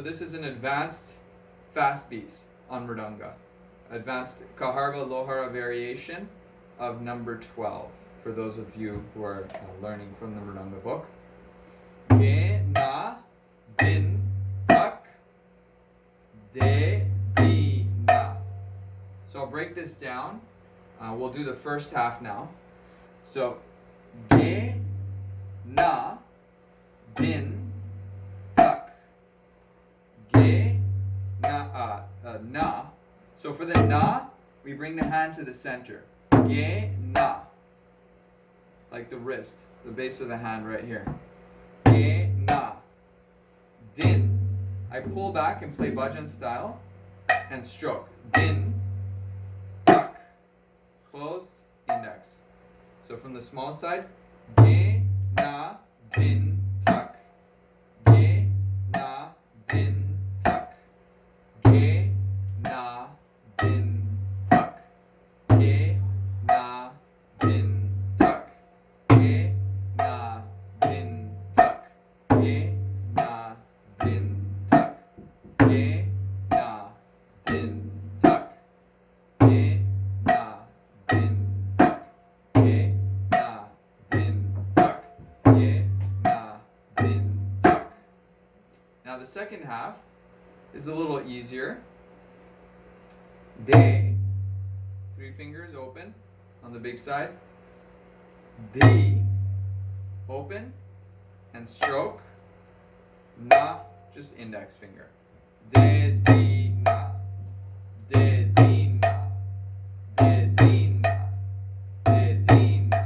So this is an advanced fast beats on Mridanga. Advanced Kaharba Lohara variation of number 12, for those of you who are learning from the Mridanga book. Ge, na, din, tak, de, di, na. So I'll break this down. We'll do the first half now. So, ge, na, din, tak. Ge, na, na. So for the na, we bring the hand to the center. Ge, na. Like the wrist, the base of the hand right here. Ge, na. Din. I pull back and play bhajan style and stroke. Din, tak. Closed, index. So from the small side, ge, na, din, tak. Ge, na, din, tak. Ge, na, din, tak. Ge, na, din, tak. Ge, na, din, tak. Ge, na, din, tak. Ge, na, din, tak. Ge, na, din, tak. Ge, na, din, tak. Ge, na, din, tak. Now the second half is a little easier. De, 3 fingers open on the big side. Di, open and stroke. Na, just index finger. De, di, na. De, di, na. De, di, na. De, di, na.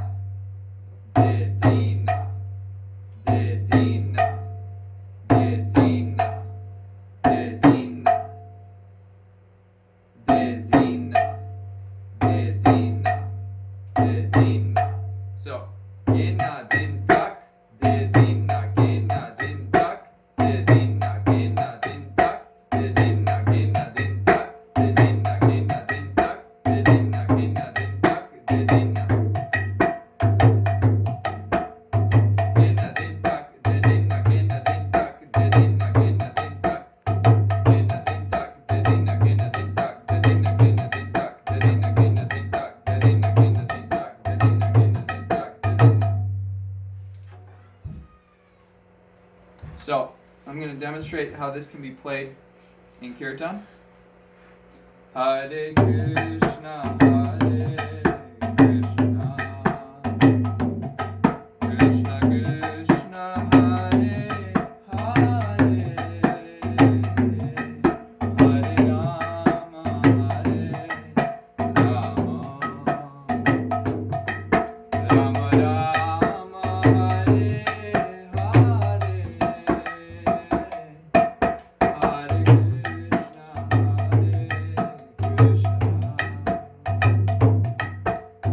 De, di, na. De, di, na. De, di, na. De, di, na. De, di, na. De, di, na. De, di, na. So, ge, na, din, tak. De, di, na, ge, na, din, tak. De, di, na, ge, na, din, tak. De, di, na, ge, na, din, tak. De, di, na, ge, na, din, tak. De, di, na, ge, na, din, tak. De, di, na. Ge, na, din, tak. De, di, na, ge, na, din, tak. De, di, na, ge, na, din, tak. Ge, na, din, tak. De, di, na, ge, na, din, tak. De, di, na, ge, na, din, tak. De, di, na, ge, na, din, tak. De, di, na, ge, na, din, tak. De, di, na, ge, na, din, tak. De, di, na. So, I'm going to demonstrate how this can be played in Kirtan. Hare Krishna, Hare Krishna, Krishna Krishna, Hare Hare, Hare Rama, Hare Rama, Rama Rama, Hare Hare, Hare Krishna, Hare Krishna,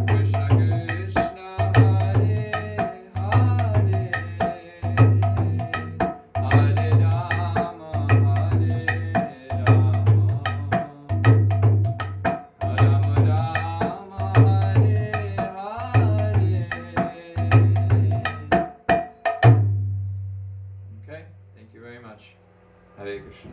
Krishna Krishna, Okay, thank you very much. Hare Krishna.